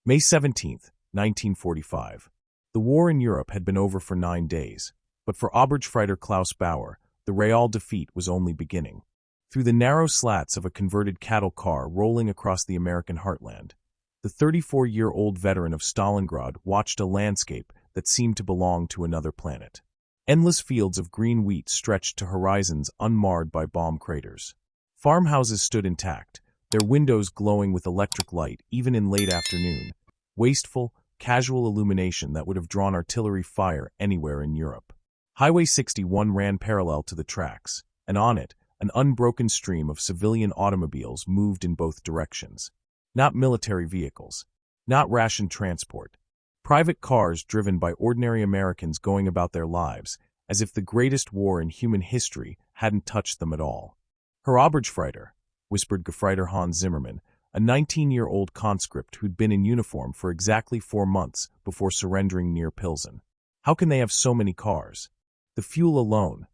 May 17, 1945. The war in Europe had been over for 9 days, but for Obergefreiter Klaus Bauer, the real defeat was only beginning. Through the narrow slats of a converted cattle car rolling across the American heartland, the 34-year-old veteran of Stalingrad watched a landscape that seemed to belong to another planet. Endless fields of green wheat stretched to horizons unmarred by bomb craters. Farmhouses stood intact, their windows glowing with electric light even in late afternoon, wasteful, casual illumination that would have drawn artillery fire anywhere in Europe. Highway 61 ran parallel to the tracks, and on it, an unbroken stream of civilian automobiles moved in both directions. Not military vehicles, not ration transport. Private cars driven by ordinary Americans going about their lives, as if the greatest war in human history hadn't touched them at all. "Herr Obergefreiter," whispered Gefreiter Hans Zimmermann, a 19-year-old conscript who'd been in uniform for exactly 4 months before surrendering near Pilsen. "How can they have so many cars? The fuel alone."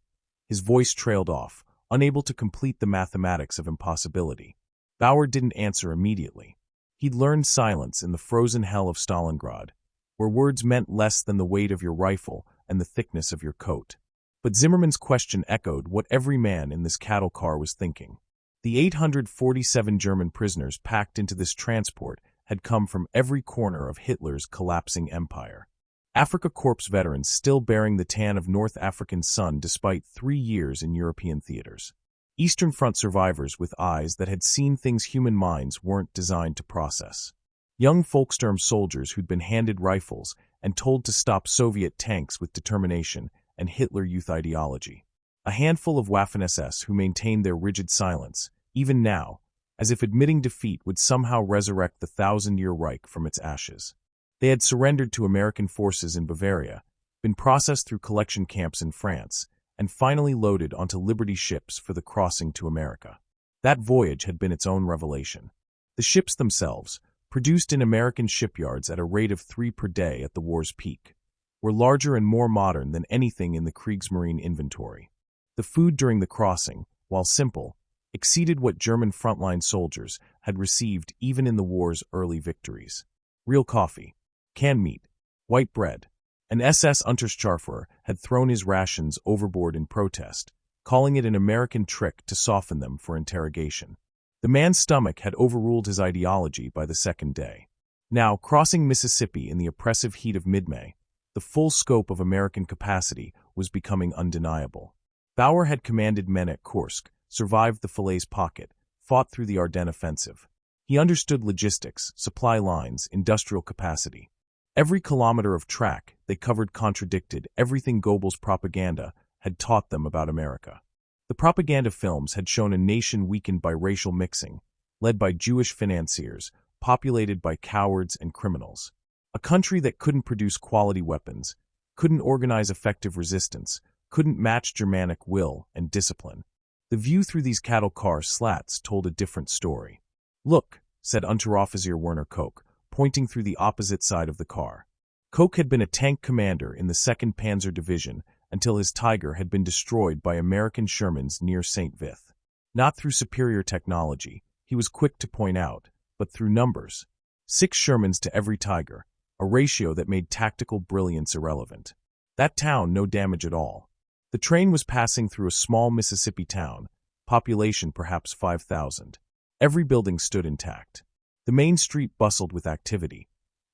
His voice trailed off, unable to complete the mathematics of impossibility. Bauer didn't answer immediately. He'd learned silence in the frozen hell of Stalingrad, where words meant less than the weight of your rifle and the thickness of your coat. But Zimmermann's question echoed what every man in this cattle car was thinking. The 847 German prisoners packed into this transport had come from every corner of Hitler's collapsing empire. Africa Corps veterans still bearing the tan of North African sun despite 3 years in European theaters. Eastern Front survivors with eyes that had seen things human minds weren't designed to process. Young Volkssturm soldiers who'd been handed rifles and told to stop Soviet tanks with determination and Hitler Youth ideology. A handful of Waffen-SS who maintained their rigid silence, even now, as if admitting defeat would somehow resurrect the 1,000-year Reich from its ashes. They had surrendered to American forces in Bavaria, been processed through collection camps in France, and finally loaded onto Liberty ships for the crossing to America. That voyage had been its own revelation. The ships themselves, produced in American shipyards at a rate of 3 per day at the war's peak, were larger and more modern than anything in the Kriegsmarine inventory. The food during the crossing, while simple, exceeded what German frontline soldiers had received even in the war's early victories. Real coffee, canned meat, white bread. An SS Unterscharfer had thrown his rations overboard in protest, calling it an American trick to soften them for interrogation. The man's stomach had overruled his ideology by the second day. Now, crossing Mississippi in the oppressive heat of mid-May, the full scope of American capacity was becoming undeniable. Bauer had commanded men at Kursk, survived the Falaise pocket, fought through the Ardennes offensive. He understood logistics, supply lines, industrial capacity. Every kilometer of track they covered contradicted everything Goebbels' propaganda had taught them about America. The propaganda films had shown a nation weakened by racial mixing, led by Jewish financiers, populated by cowards and criminals. A country that couldn't produce quality weapons, couldn't organize effective resistance, couldn't match Germanic will and discipline. The view through these cattle car slats told a different story. "Look," said Unteroffizier Werner Koch, pointing through the opposite side of the car. Koch had been a tank commander in the 2nd Panzer Division until his Tiger had been destroyed by American Shermans near St. Vith. Not through superior technology, he was quick to point out, but through numbers. 6 Shermans to every Tiger, a ratio that made tactical brilliance irrelevant. That town, no damage at all. The train was passing through a small Mississippi town, population perhaps 5,000. Every building stood intact. The main street bustled with activity.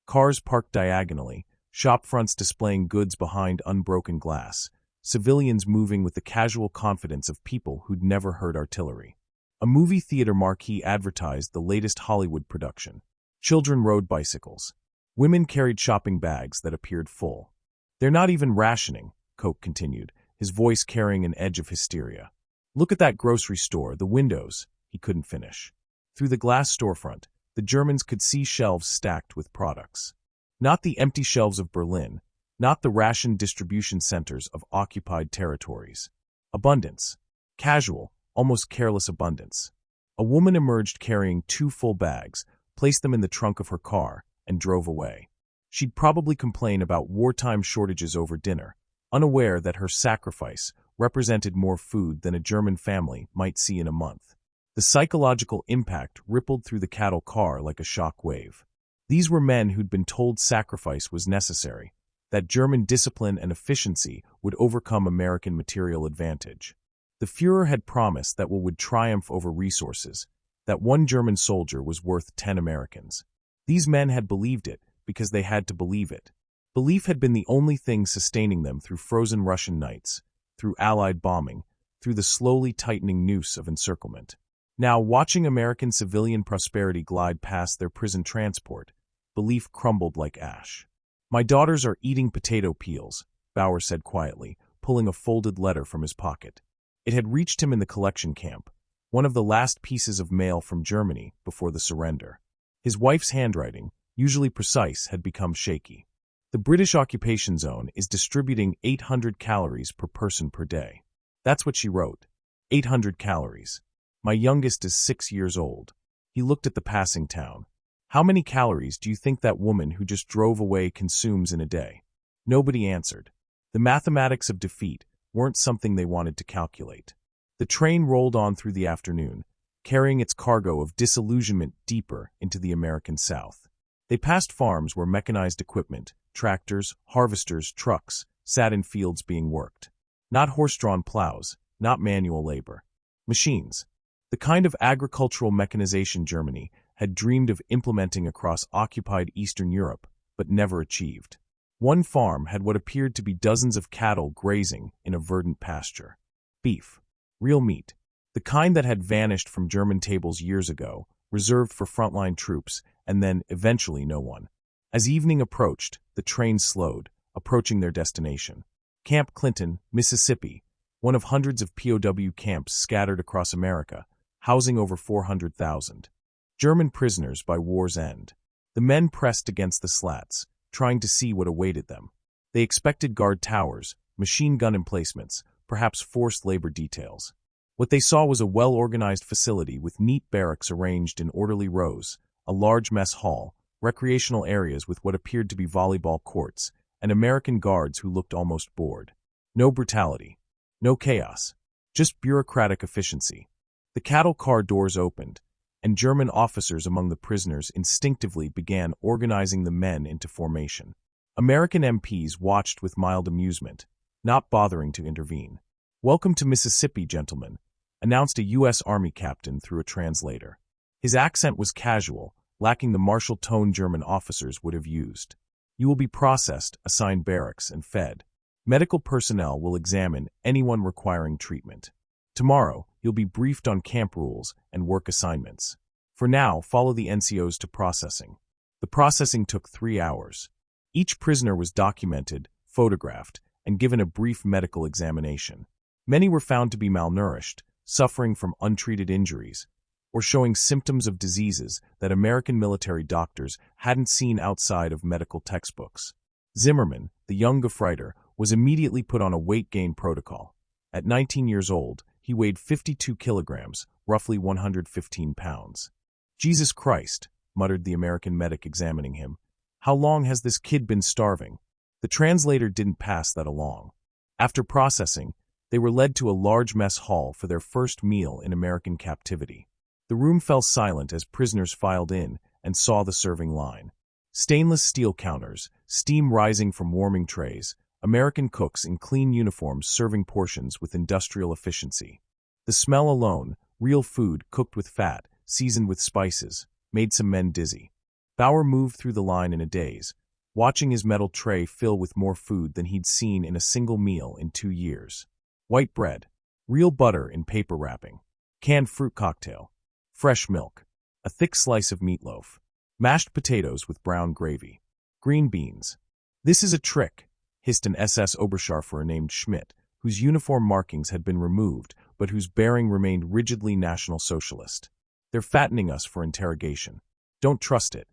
Cars parked diagonally, shop fronts displaying goods behind unbroken glass, civilians moving with the casual confidence of people who'd never heard artillery. A movie theater marquee advertised the latest Hollywood production. Children rode bicycles. Women carried shopping bags that appeared full. "They're not even rationing," Koch continued, his voice carrying an edge of hysteria. "Look at that grocery store, the windows." He couldn't finish. Through the glass storefront, the Germans could see shelves stacked with products. Not the empty shelves of Berlin, not the ration distribution centers of occupied territories. Abundance. Casual, almost careless abundance. A woman emerged carrying 2 full bags, placed them in the trunk of her car, and drove away. She'd probably complain about wartime shortages over dinner, unaware that her sacrifice represented more food than a German family might see in a month. The psychological impact rippled through the cattle car like a shock wave. These were men who'd been told sacrifice was necessary, that German discipline and efficiency would overcome American material advantage. The Führer had promised that war would triumph over resources, that one German soldier was worth 10 Americans. These men had believed it because they had to believe it. Belief had been the only thing sustaining them through frozen Russian nights, through Allied bombing, through the slowly tightening noose of encirclement. Now, watching American civilian prosperity glide past their prison transport, belief crumbled like ash. "My daughters are eating potato peels," Bauer said quietly, pulling a folded letter from his pocket. It had reached him in the collection camp, one of the last pieces of mail from Germany before the surrender. His wife's handwriting, usually precise, had become shaky. "The British occupation zone is distributing 800 calories per person per day." That's what she wrote. 800 calories. "My youngest is 6 years old." He looked at the passing town. "How many calories do you think that woman who just drove away consumes in a day?" Nobody answered. The mathematics of defeat weren't something they wanted to calculate. The train rolled on through the afternoon, carrying its cargo of disillusionment deeper into the American South. They passed farms where mechanized equipment, tractors, harvesters, trucks, sat in fields being worked. Not horse-drawn plows, not manual labor. Machines. The kind of agricultural mechanization Germany had dreamed of implementing across occupied Eastern Europe, but never achieved. One farm had what appeared to be dozens of cattle grazing in a verdant pasture. Beef. Real meat. The kind that had vanished from German tables years ago, reserved for frontline troops, and then, eventually, no one. As evening approached, the train slowed, approaching their destination. Camp Clinton, Mississippi, one of hundreds of POW camps scattered across America, housing over 400,000. German prisoners by war's end. The men pressed against the slats, trying to see what awaited them. They expected guard towers, machine gun emplacements, perhaps forced labor details. What they saw was a well-organized facility with neat barracks arranged in orderly rows, a large mess hall, recreational areas with what appeared to be volleyball courts, and American guards who looked almost bored. No brutality. No chaos. Just bureaucratic efficiency. The cattle car doors opened, and German officers among the prisoners instinctively began organizing the men into formation. American MPs watched with mild amusement, not bothering to intervene. "Welcome to Mississippi, gentlemen," announced a U.S. Army captain through a translator. His accent was casual, lacking the martial tone German officers would have used. "You will be processed, assigned barracks, and fed. Medical personnel will examine anyone requiring treatment. Tomorrow, you'll be briefed on camp rules and work assignments. For now, follow the NCOs to processing." The processing took 3 hours. Each prisoner was documented, photographed, and given a brief medical examination. Many were found to be malnourished, suffering from untreated injuries, or showing symptoms of diseases that American military doctors hadn't seen outside of medical textbooks. Zimmerman, the young Gefreiter, was immediately put on a weight gain protocol. At 19 years old, he weighed 52 kilograms, roughly 115 pounds. "Jesus Christ," muttered the American medic examining him. "How long has this kid been starving?" The translator didn't pass that along. After processing, they were led to a large mess hall for their first meal in American captivity. The room fell silent as prisoners filed in and saw the serving line. Stainless steel counters, steam rising from warming trays, American cooks in clean uniforms serving portions with industrial efficiency. The smell alone, real food cooked with fat, seasoned with spices, made some men dizzy. Bauer moved through the line in a daze, watching his metal tray fill with more food than he'd seen in a single meal in 2 years. White bread, real butter in paper wrapping, canned fruit cocktail, fresh milk, a thick slice of meatloaf, mashed potatoes with brown gravy, green beans. "This is a trick," hissed an SS Obergefreiter named Schmidt, whose uniform markings had been removed but whose bearing remained rigidly National Socialist. "They're fattening us for interrogation. Don't trust it."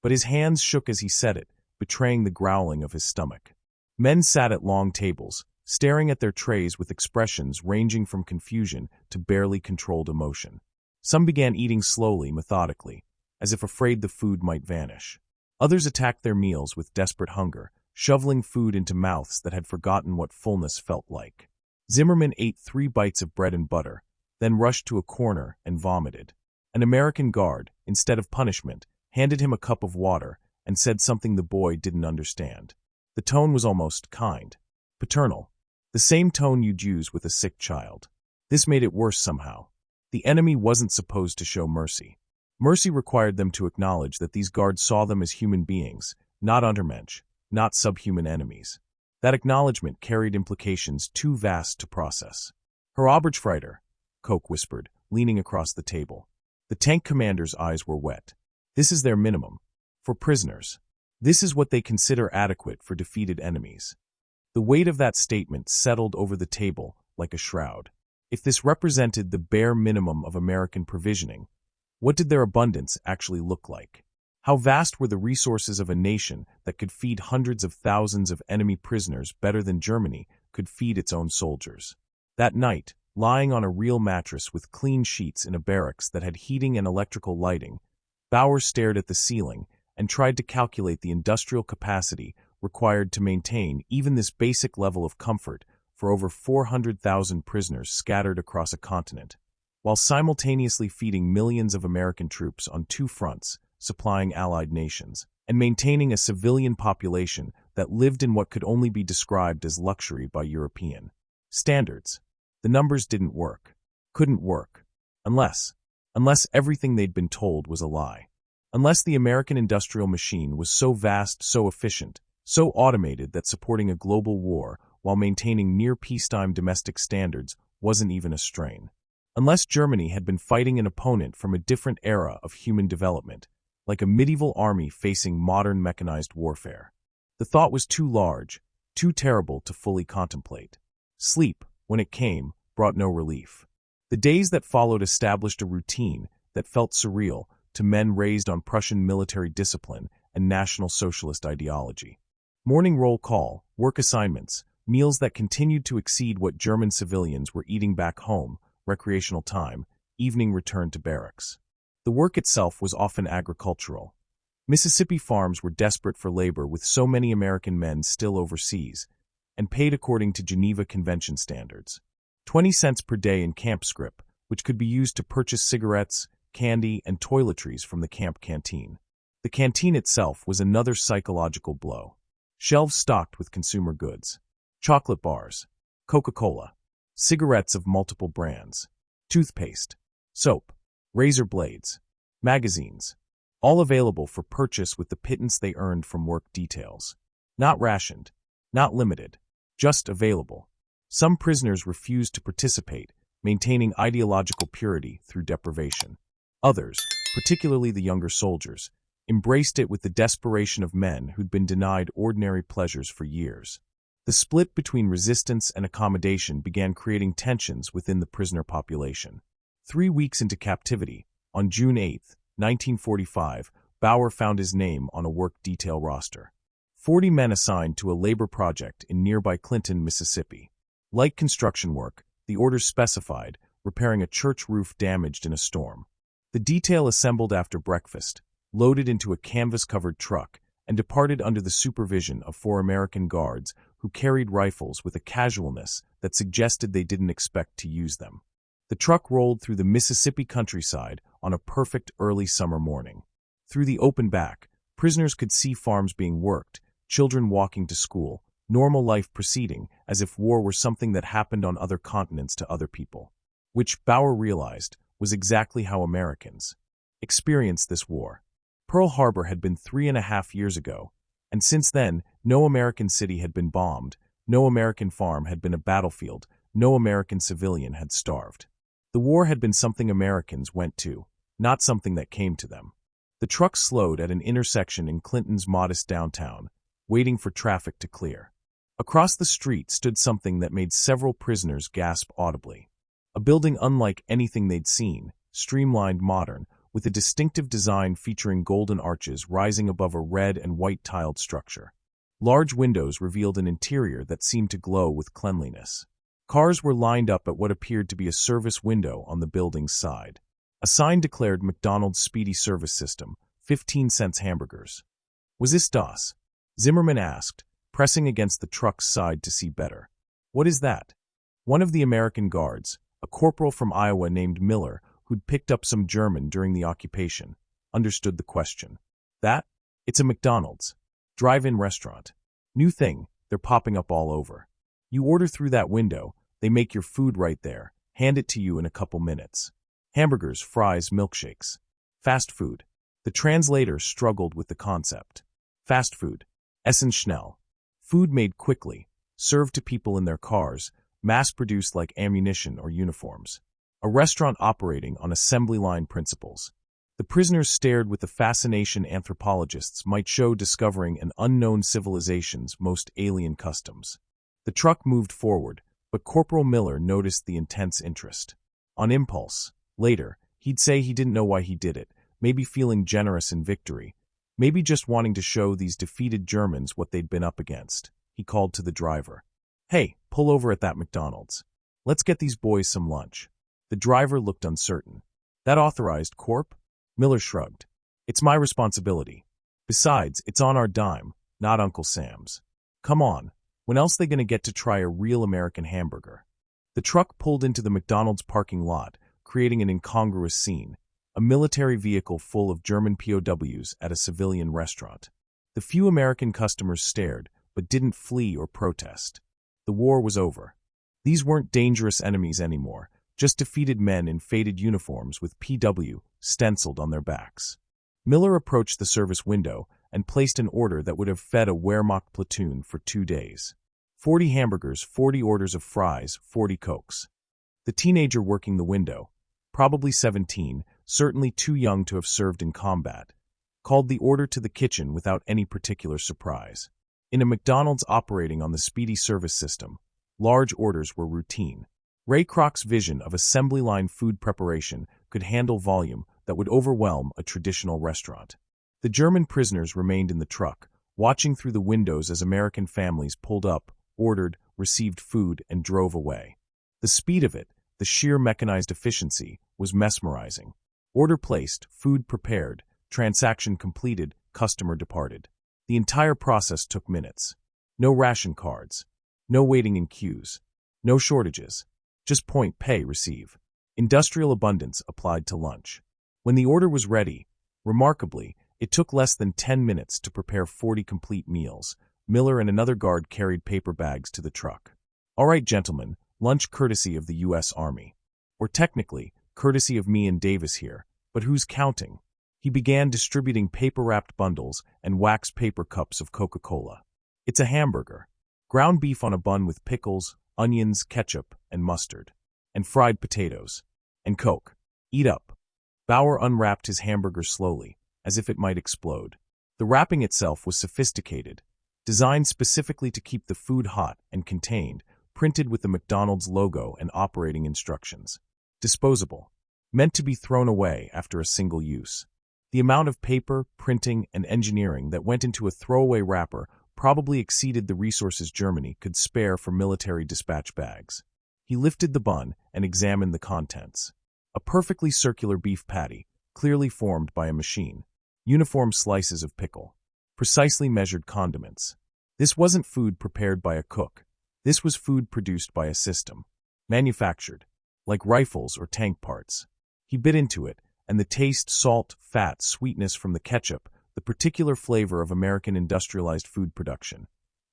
But his hands shook as he said it, betraying the growling of his stomach. Men sat at long tables, staring at their trays with expressions ranging from confusion to barely controlled emotion. Some began eating slowly, methodically, as if afraid the food might vanish. Others attacked their meals with desperate hunger, shoveling food into mouths that had forgotten what fullness felt like. Zimmerman ate 3 bites of bread and butter, then rushed to a corner and vomited. An American guard, instead of punishment, handed him a cup of water, and said something the boy didn't understand. The tone was almost kind, paternal, the same tone you'd use with a sick child. This made it worse somehow. The enemy wasn't supposed to show mercy. Mercy required them to acknowledge that these guards saw them as human beings, not Untermensch, not subhuman enemies. That acknowledgement carried implications too vast to process. Herr Obergefreiter, Koch whispered, leaning across the table. The tank commander's eyes were wet. This is their minimum. For prisoners. This is what they consider adequate for defeated enemies. The weight of that statement settled over the table like a shroud. If this represented the bare minimum of American provisioning, what did their abundance actually look like? How vast were the resources of a nation that could feed hundreds of thousands of enemy prisoners better than Germany could feed its own soldiers? That night, lying on a real mattress with clean sheets in a barracks that had heating and electrical lighting, Bauer stared at the ceiling and tried to calculate the industrial capacity required to maintain even this basic level of comfort for over 400,000 prisoners scattered across a continent, while simultaneously feeding millions of American troops on two fronts, supplying allied nations, and maintaining a civilian population that lived in what could only be described as luxury by European standards. The numbers didn't work. Couldn't work. Unless everything they'd been told was a lie. Unless the American industrial machine was so vast, so efficient, so automated that supporting a global war while maintaining near-peacetime domestic standards wasn't even a strain. Unless Germany had been fighting an opponent from a different era of human development, like a medieval army facing modern mechanized warfare. The thought was too large, too terrible to fully contemplate. Sleep, when it came, brought no relief. The days that followed established a routine that felt surreal to men raised on Prussian military discipline and National Socialist ideology. Morning roll call, work assignments, meals that continued to exceed what German civilians were eating back home, recreational time, evening return to barracks. The work itself was often agricultural. Mississippi farms were desperate for labor with so many American men still overseas, and paid according to Geneva Convention standards. 20 cents per day in camp scrip, which could be used to purchase cigarettes, candy, and toiletries from the camp canteen. The canteen itself was another psychological blow. Shelves stocked with consumer goods. Chocolate bars, Coca-Cola, cigarettes of multiple brands, toothpaste, soap, razor blades, magazines, all available for purchase with the pittance they earned from work details. Not rationed, not limited, just available. Some prisoners refused to participate, maintaining ideological purity through deprivation. Others, particularly the younger soldiers, embraced it with the desperation of men who'd been denied ordinary pleasures for years. The split between resistance and accommodation began creating tensions within the prisoner population. 3 weeks into captivity, on June 8, 1945, Bauer found his name on a work detail roster. 40 men assigned to a labor project in nearby Clinton, Mississippi. Light construction work, the orders specified, repairing a church roof damaged in a storm. The detail assembled after breakfast, loaded into a canvas-covered truck, and departed under the supervision of 4 American guards who carried rifles with a casualness that suggested they didn't expect to use them. The truck rolled through the Mississippi countryside on a perfect early summer morning. Through the open back, prisoners could see farms being worked, children walking to school, normal life proceeding as if war were something that happened on other continents to other people. Which, Bauer realized, was exactly how Americans experienced this war. Pearl Harbor had been 3.5 years ago, and since then, no American city had been bombed, no American farm had been a battlefield, no American civilian had starved. The war had been something Americans went to, not something that came to them. The truck slowed at an intersection in Clinton's modest downtown, waiting for traffic to clear. Across the street stood something that made several prisoners gasp audibly. A building unlike anything they'd seen, streamlined modern, with a distinctive design featuring golden arches rising above a red and white tiled structure. Large windows revealed an interior that seemed to glow with cleanliness. Cars were lined up at what appeared to be a service window on the building's side. A sign declared McDonald's speedy service system, 15 cents hamburgers. Was this DOS? Zimmerman asked, pressing against the truck's side to see better. What is that? One of the American guards, a corporal from Iowa named Miller, who'd picked up some German during the occupation, understood the question. That? It's a McDonald's. Drive-in restaurant. New thing, they're popping up all over. You order through that window, they make your food right there, hand it to you in a couple minutes. Hamburgers, fries, milkshakes. Fast food. The translator struggled with the concept. Fast food. Essen schnell. Food made quickly, served to people in their cars, mass-produced like ammunition or uniforms. A restaurant operating on assembly line principles. The prisoners stared with the fascination anthropologists might show discovering an unknown civilization's most alien customs. The truck moved forward, but Corporal Miller noticed the intense interest. On impulse, later, he'd say he didn't know why he did it, maybe feeling generous in victory, maybe just wanting to show these defeated Germans what they'd been up against. He called to the driver. "Hey, pull over at that McDonald's. Let's get these boys some lunch." The driver looked uncertain. "That authorized, Corp?" Miller shrugged. "It's my responsibility. Besides, it's on our dime, not Uncle Sam's. Come on, when else they gonna get to try a real American hamburger?" The truck pulled into the McDonald's parking lot, creating an incongruous scene. A military vehicle full of German POWs at a civilian restaurant. The few American customers stared, but didn't flee or protest. The war was over. These weren't dangerous enemies anymore, just defeated men in faded uniforms with PW stenciled on their backs. Miller approached the service window and placed an order that would have fed a Wehrmacht platoon for 2 days. 40 hamburgers, 40 orders of fries, 40 Cokes. The teenager working the window, probably 17, certainly too young to have served in combat, called the order to the kitchen without any particular surprise. In a McDonald's operating on the speedy service system, large orders were routine. Ray Kroc's vision of assembly line food preparation could handle volume that would overwhelm a traditional restaurant. The German prisoners remained in the truck, watching through the windows as American families pulled up, ordered, received food, and drove away. The speed of it, the sheer mechanized efficiency, was mesmerizing. Order placed, food prepared, transaction completed, customer departed. The entire process took minutes. No ration cards. No waiting in queues. No shortages. Just point, pay, receive. Industrial abundance applied to lunch. When the order was ready, remarkably, it took less than 10 minutes to prepare 40 complete meals. Miller and another guard carried paper bags to the truck. "All right, gentlemen, lunch courtesy of the U.S. Army. Or technically, courtesy of me and Davis here, but who's counting?" He began distributing paper-wrapped bundles and wax paper cups of Coca-Cola. "It's a hamburger. Ground beef on a bun with pickles, onions, ketchup, and mustard. And fried potatoes. And Coke. Eat up." Bauer unwrapped his hamburger slowly, as if it might explode. The wrapping itself was sophisticated, designed specifically to keep the food hot and contained, printed with the McDonald's logo and operating instructions. Disposable. Meant to be thrown away after a single use. The amount of paper, printing, and engineering that went into a throwaway wrapper probably exceeded the resources Germany could spare for military dispatch bags. He lifted the bun and examined the contents. A perfectly circular beef patty, clearly formed by a machine. Uniform slices of pickle. Precisely measured condiments. This wasn't food prepared by a cook. This was food produced by a system. Manufactured. Like rifles or tank parts. He bit into it, and the taste, salt, fat, sweetness from the ketchup, the particular flavor of American industrialized food production,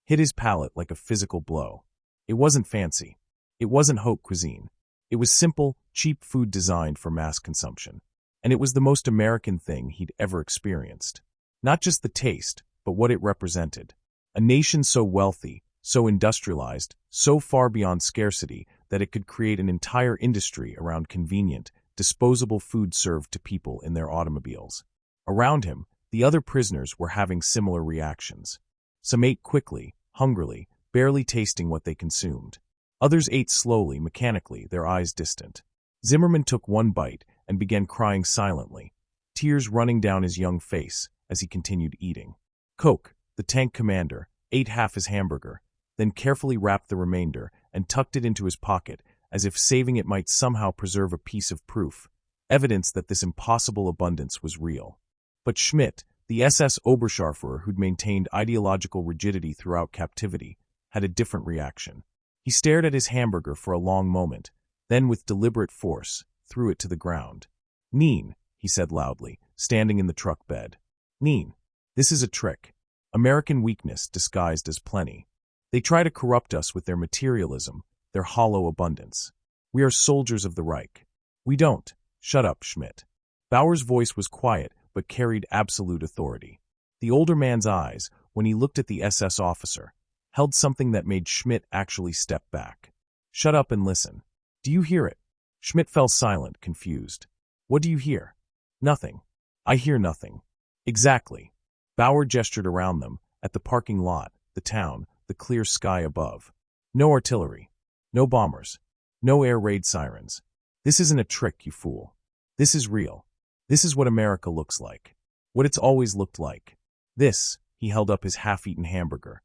hit his palate like a physical blow. It wasn't fancy. It wasn't haute cuisine. It was simple, cheap food designed for mass consumption. And it was the most American thing he'd ever experienced. Not just the taste, but what it represented. A nation so wealthy, so industrialized, so far beyond scarcity that it could create an entire industry around convenient, disposable food served to people in their automobiles. Around him, the other prisoners were having similar reactions. Some ate quickly, hungrily, barely tasting what they consumed. Others ate slowly, mechanically, their eyes distant. Zimmerman took one bite and began crying silently, tears running down his young face as he continued eating. Coke, the tank commander, ate half his hamburger, then carefully wrapped the remainder and tucked it into his pocket as if saving it might somehow preserve a piece of proof, evidence that this impossible abundance was real. But Schmidt, the SS Obergefreiter who'd maintained ideological rigidity throughout captivity, had a different reaction. He stared at his hamburger for a long moment, then with deliberate force, threw it to the ground. "Nein," he said loudly, standing in the truck bed. Neen, this is a trick. American weakness disguised as plenty. They try to corrupt us with their materialism, their hollow abundance. We are soldiers of the Reich. We don't. Shut up, Schmidt. Bauer's voice was quiet, but carried absolute authority. The older man's eyes, when he looked at the SS officer, held something that made Schmidt actually step back. Shut up and listen. Do you hear it? Schmidt fell silent, confused. What do you hear? Nothing. I hear nothing. Exactly. Bauer gestured around them, at the parking lot, the town, the clear sky above. No artillery. No bombers. No air raid sirens. This isn't a trick, you fool. This is real. This is what America looks like. What it's always looked like. This, he held up his half-eaten hamburger.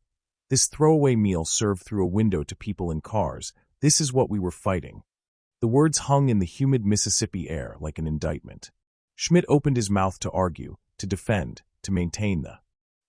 This throwaway meal served through a window to people in cars. This is what we were fighting. The words hung in the humid Mississippi air like an indictment. Schmidt opened his mouth to argue, to defend, to maintain the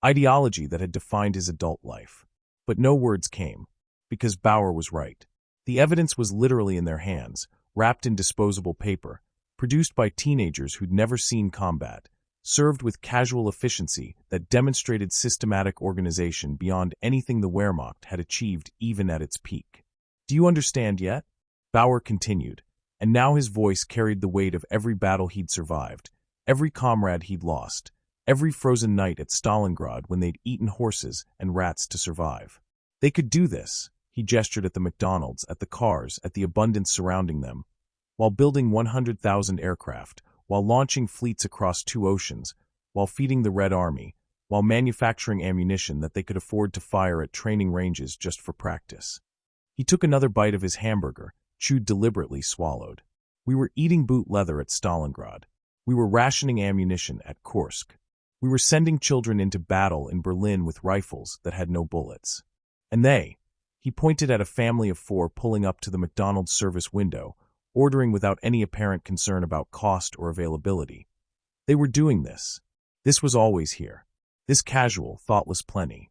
ideology that had defined his adult life. But no words came, because Bauer was right. The evidence was literally in their hands, wrapped in disposable paper, produced by teenagers who'd never seen combat, served with casual efficiency that demonstrated systematic organization beyond anything the Wehrmacht had achieved even at its peak. Do you understand yet? Bauer continued, and now his voice carried the weight of every battle he'd survived, every comrade he'd lost, every frozen night at Stalingrad when they'd eaten horses and rats to survive. They could do this, he gestured at the McDonald's, at the cars, at the abundance surrounding them, while building 100,000 aircraft, while launching fleets across 2 oceans, while feeding the Red Army, while manufacturing ammunition that they could afford to fire at training ranges just for practice. He took another bite of his hamburger, chewed deliberately, swallowed. We were eating boot leather at Stalingrad. We were rationing ammunition at Kursk. We were sending children into battle in Berlin with rifles that had no bullets. And he pointed at a family of 4 pulling up to the McDonald's service window, ordering without any apparent concern about cost or availability. They were doing this. This was always here. This casual, thoughtless plenty.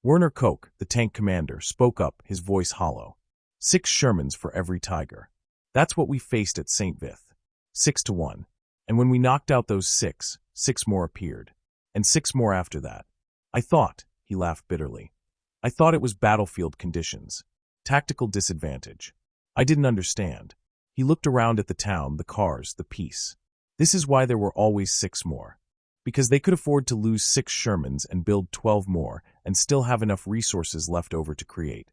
Werner Koch, the tank commander, spoke up, his voice hollow. 6 Shermans for every Tiger. That's what we faced at St. Vith. 6-1. And when we knocked out those 6, 6 more appeared. And 6 more after that. I thought, he laughed bitterly. I thought it was battlefield conditions. Tactical disadvantage. I didn't understand. He looked around at the town, the cars, the peace. This is why there were always 6 more. Because they could afford to lose 6 Shermans and build 12 more and still have enough resources left over to create.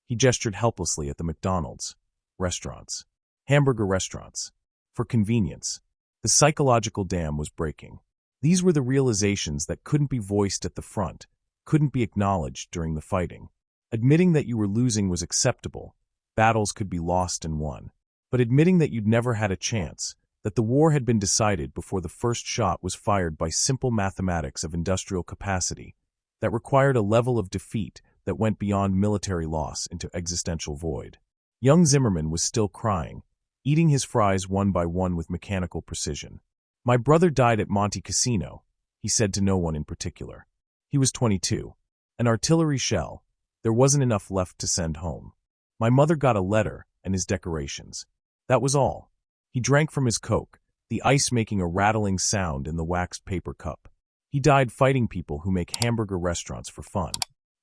He gestured helplessly at the McDonald's. Restaurants. Hamburger restaurants. For convenience. The psychological dam was breaking. These were the realizations that couldn't be voiced at the front, couldn't be acknowledged during the fighting. Admitting that you were losing was acceptable. Battles could be lost and won. But admitting that you'd never had a chance, that the war had been decided before the first shot was fired by simple mathematics of industrial capacity, that required a level of defeat that went beyond military loss into existential void. Young Zimmerman was still crying, eating his fries one by one with mechanical precision. My brother died at Monte Cassino, he said to no one in particular. He was 22. An artillery shell. There wasn't enough left to send home. My mother got a letter and his decorations. That was all. He drank from his Coke, the ice making a rattling sound in the waxed paper cup. He died fighting people who make hamburger restaurants for fun,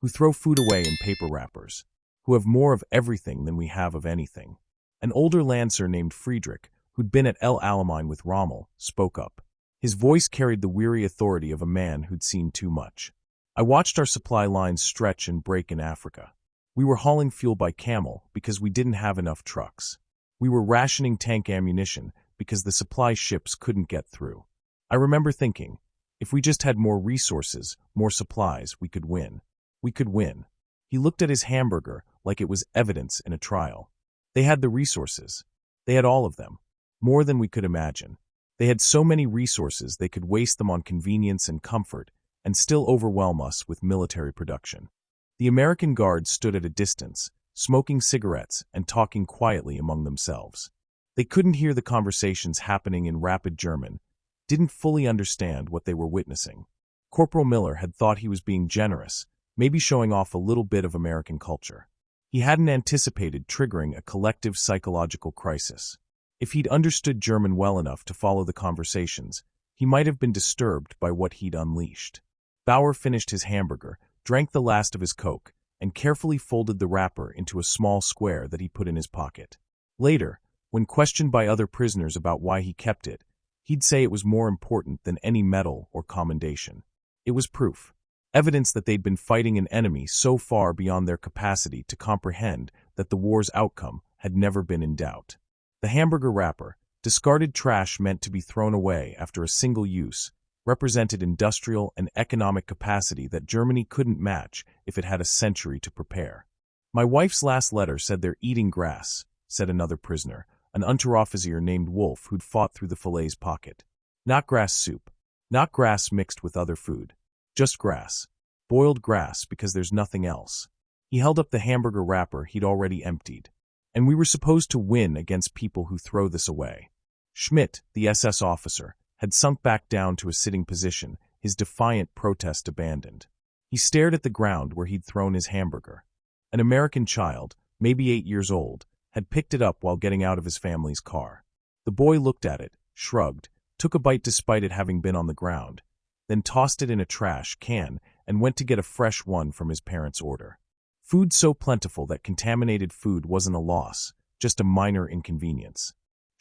who throw food away in paper wrappers, who have more of everything than we have of anything. An older Lancer named Friedrich, who'd been at El Alamein with Rommel, spoke up. His voice carried the weary authority of a man who'd seen too much. I watched our supply lines stretch and break in Africa. We were hauling fuel by camel because we didn't have enough trucks. We were rationing tank ammunition because the supply ships couldn't get through. I remember thinking, if we just had more resources, more supplies, we could win. We could win. He looked at his hamburger like it was evidence in a trial. They had the resources. They had all of them. More than we could imagine. They had so many resources they could waste them on convenience and comfort and still overwhelm us with military production. The American guards stood at a distance, smoking cigarettes and talking quietly among themselves. They couldn't hear the conversations happening in rapid German, didn't fully understand what they were witnessing. Corporal Miller had thought he was being generous, maybe showing off a little bit of American culture. He hadn't anticipated triggering a collective psychological crisis. If he'd understood German well enough to follow the conversations, He might have been disturbed by what he'd unleashed. Bauer finished his hamburger, drank the last of his Coke, and carefully folded the wrapper into a small square that he put in his pocket. Later, when questioned by other prisoners about why he kept it, he'd say it was more important than any medal or commendation. It was proof. Evidence that they'd been fighting an enemy so far beyond their capacity to comprehend that the war's outcome had never been in doubt. The hamburger wrapper, discarded trash meant to be thrown away after a single use, represented industrial and economic capacity that Germany couldn't match if it had a century to prepare. "My wife's last letter said they're eating grass," said another prisoner, an Unteroffizier named Wolf who'd fought through the filet's pocket. "Not grass soup. Not grass mixed with other food. Just grass. Boiled grass because there's nothing else." He held up the hamburger wrapper he'd already emptied. "And we were supposed to win against people who throw this away." Schmidt, the SS officer, had sunk back down to a sitting position, his defiant protest abandoned. He stared at the ground where he'd thrown his hamburger. An American child, maybe 8 years old, had picked it up while getting out of his family's car. The boy looked at it, shrugged, took a bite despite it having been on the ground, then tossed it in a trash can and went to get a fresh one from his parents' order. Food so plentiful that contaminated food wasn't a loss, just a minor inconvenience.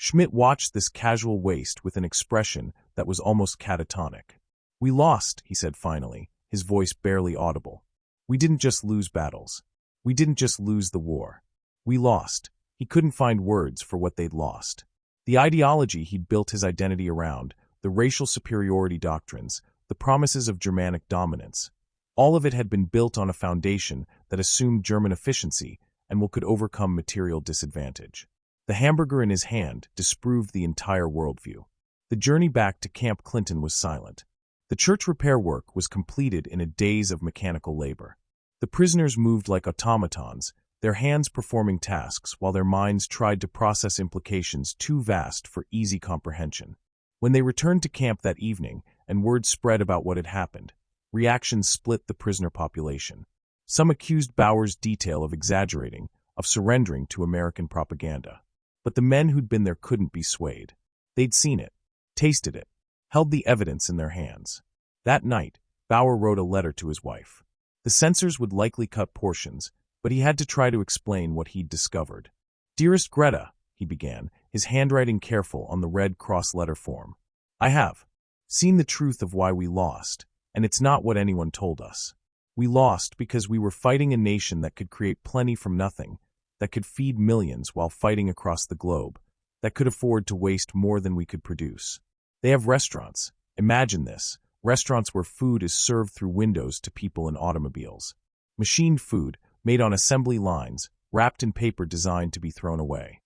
Schmidt watched this casual waste with an expression that was almost catatonic. "We lost," he said finally, his voice barely audible. "We didn't just lose battles. We didn't just lose the war. We lost." He couldn't find words for what they'd lost. The ideology he'd built his identity around, the racial superiority doctrines, the promises of Germanic dominance, all of it had been built on a foundation that assumed German efficiency and could overcome material disadvantage. The hamburger in his hand disproved the entire worldview. The journey back to Camp Clinton was silent. The church repair work was completed in a daze of mechanical labor. The prisoners moved like automatons, their hands performing tasks while their minds tried to process implications too vast for easy comprehension. When they returned to camp that evening and word spread about what had happened, reactions split the prisoner population. Some accused Bauer's detail of exaggerating, of surrendering to American propaganda. But the men who'd been there couldn't be swayed. They'd seen it, tasted it, held the evidence in their hands. That night, Bauer wrote a letter to his wife. The censors would likely cut portions, but he had to try to explain what he'd discovered. "Dearest Greta," he began, his handwriting careful on the Red Cross letter form. "I have seen the truth of why we lost, and it's not what anyone told us. We lost because we were fighting a nation that could create plenty from nothing, that could feed millions while fighting across the globe, that could afford to waste more than we could produce. They have restaurants. Imagine this. Restaurants where food is served through windows to people in automobiles. Machined food, made on assembly lines, wrapped in paper designed to be thrown away."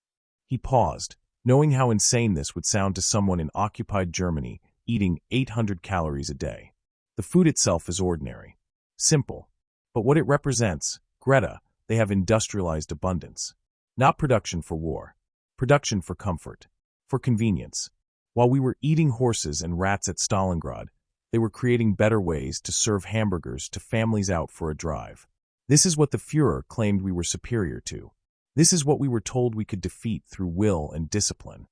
He paused, knowing how insane this would sound to someone in occupied Germany eating 800 calories a day. The food itself is ordinary. Simple. But what it represents, Greta, they have industrialized abundance. Not production for war. Production for comfort. For convenience. While we were eating horses and rats at Stalingrad, they were creating better ways to serve hamburgers to families out for a drive. This is what the Führer claimed we were superior to. This is what we were told we could defeat through will and discipline.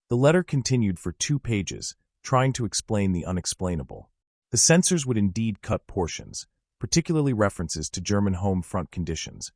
The letter continued for 2 pages, trying to explain the unexplainable. The censors would indeed cut portions, particularly references to German home front conditions,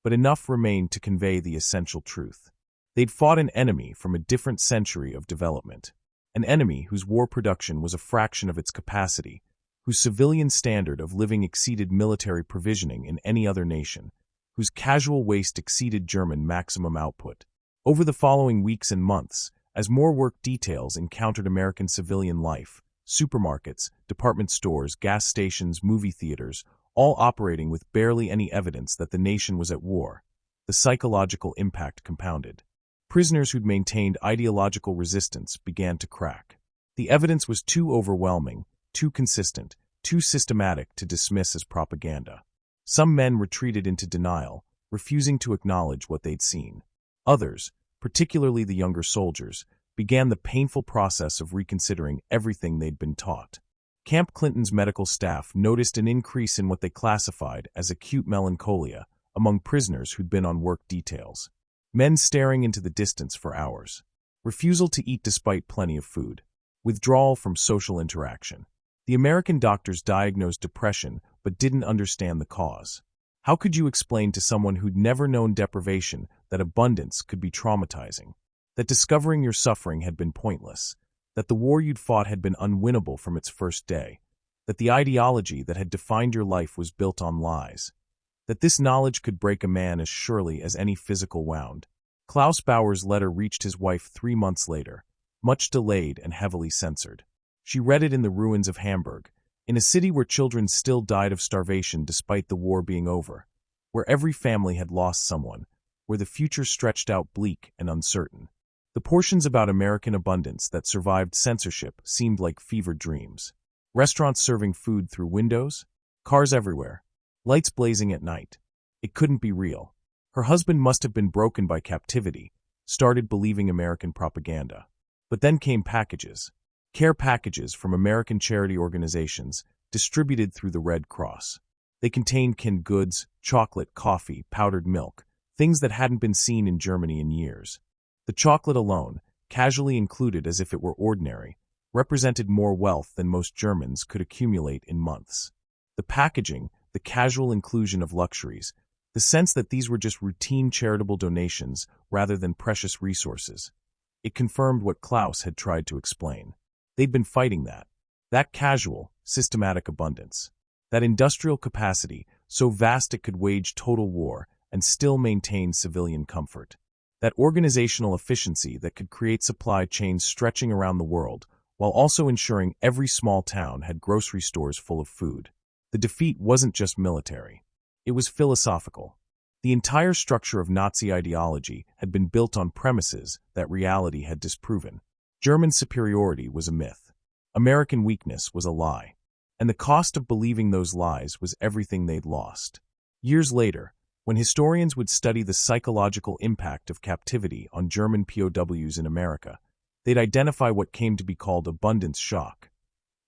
but enough remained to convey the essential truth. They'd fought an enemy from a different century of development, an enemy whose war production was a fraction of its capacity, whose civilian standard of living exceeded military provisioning in any other nation, whose casual waste exceeded German maximum output. Over the following weeks and months, as more work details encountered American civilian life, supermarkets, department stores, gas stations, movie theaters, all operating with barely any evidence that the nation was at war, the psychological impact compounded. Prisoners who'd maintained ideological resistance began to crack. The evidence was too overwhelming, too consistent, too systematic to dismiss as propaganda. Some men retreated into denial, refusing to acknowledge what they'd seen. Others, particularly the younger soldiers, began the painful process of reconsidering everything they'd been taught. Camp Clinton's medical staff noticed an increase in what they classified as acute melancholia among prisoners who'd been on work details. Men staring into the distance for hours. Refusal to eat despite plenty of food. withdrawal from social interaction. The American doctors diagnosed depression but didn't understand the cause. How could you explain to someone who'd never known deprivation that abundance could be traumatizing? That discovering your suffering had been pointless? That the war you'd fought had been unwinnable from its first day? That the ideology that had defined your life was built on lies? That this knowledge could break a man as surely as any physical wound? Klaus Bauer's letter reached his wife 3 months later, much delayed and heavily censored. She read it in the ruins of Hamburg, in a city where children still died of starvation despite the war being over, where every family had lost someone, where the future stretched out bleak and uncertain. The portions about American abundance that survived censorship seemed like fevered dreams. Restaurants serving food through windows, cars everywhere, lights blazing at night. It couldn't be real. Her husband must have been broken by captivity, started believing American propaganda. But then came packages. Care packages from American charity organizations distributed through the Red Cross. They contained canned goods, chocolate, coffee, powdered milk, things that hadn't been seen in Germany in years. The chocolate alone, casually included as if it were ordinary, represented more wealth than most Germans could accumulate in months. The packaging, the casual inclusion of luxuries, the sense that these were just routine charitable donations rather than precious resources. It confirmed what Klaus had tried to explain. They'd been fighting that casual, systematic abundance, that industrial capacity so vast it could wage total war and still maintain civilian comfort, that organizational efficiency that could create supply chains stretching around the world while also ensuring every small town had grocery stores full of food. The defeat wasn't just military. It was philosophical. The entire structure of Nazi ideology had been built on premises that reality had disproven. German superiority was a myth. American weakness was a lie. And the cost of believing those lies was everything they'd lost. Years later, when historians would study the psychological impact of captivity on German POWs in America, they'd identify what came to be called abundance shock.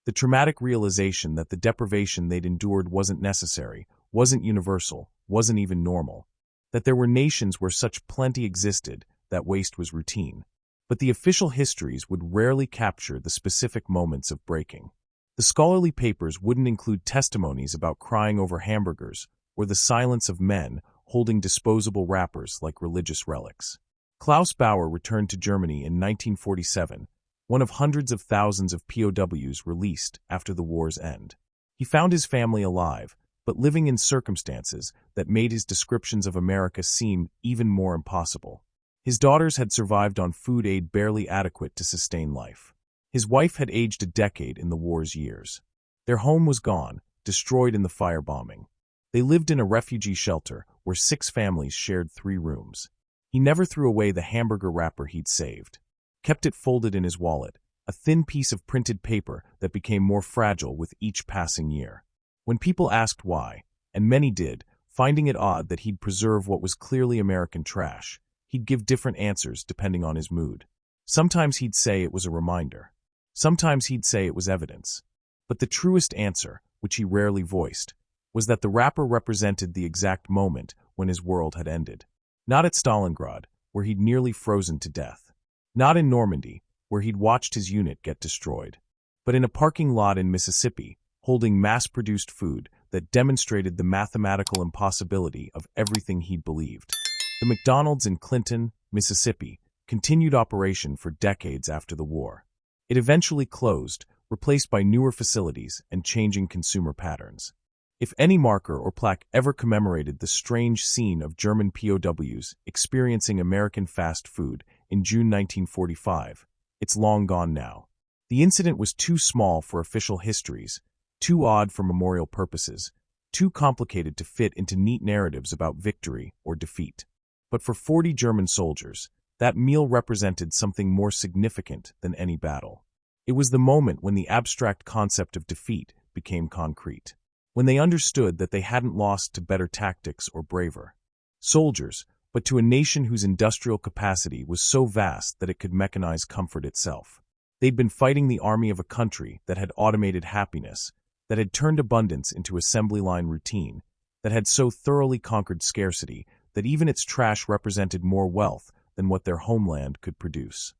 The traumatic realization that the deprivation they'd endured wasn't necessary, wasn't universal, wasn't even normal. That there were nations where such plenty existed, that waste was routine. But the official histories would rarely capture the specific moments of breaking. The scholarly papers wouldn't include testimonies about crying over hamburgers or the silence of men holding disposable wrappers like religious relics. Klaus Bauer returned to Germany in 1947, one of hundreds of thousands of POWs released after the war's end. He found his family alive, but living in circumstances that made his descriptions of America seem even more impossible. His daughters had survived on food aid barely adequate to sustain life. His wife had aged a decade in the war's years. Their home was gone, destroyed in the firebombing. They lived in a refugee shelter where 6 families shared 3 rooms. He never threw away the hamburger wrapper he'd saved. Kept it folded in his wallet, a thin piece of printed paper that became more fragile with each passing year. When people asked why, and many did, finding it odd that he'd preserve what was clearly American trash, he'd give different answers depending on his mood. Sometimes he'd say it was a reminder. Sometimes he'd say it was evidence. But the truest answer, which he rarely voiced, was that the wrapper represented the exact moment when his world had ended. Not at Stalingrad, where he'd nearly frozen to death. Not in Normandy, where he'd watched his unit get destroyed. But in a parking lot in Mississippi, holding mass-produced food that demonstrated the mathematical impossibility of everything he'd believed. The McDonald's in Clinton, Mississippi, continued operation for decades after the war. It eventually closed, replaced by newer facilities and changing consumer patterns. If any marker or plaque ever commemorated the strange scene of German POWs experiencing American fast food in June 1945, it's long gone now. The incident was too small for official histories, too odd for memorial purposes, too complicated to fit into neat narratives about victory or defeat. But for 40 German soldiers, that meal represented something more significant than any battle. It was the moment when the abstract concept of defeat became concrete. When they understood that they hadn't lost to better tactics or braver soldiers, but to a nation whose industrial capacity was so vast that it could mechanize comfort itself. They'd been fighting the army of a country that had automated happiness, that had turned abundance into assembly line routine, that had so thoroughly conquered scarcity that even its trash represented more wealth than what their homeland could produce.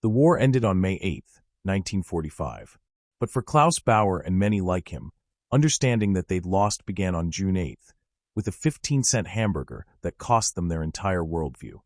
The war ended on May 8, 1945. But for Klaus Bauer and many like him, understanding that they'd lost began on June 8th, with a 15-cent hamburger that cost them their entire worldview.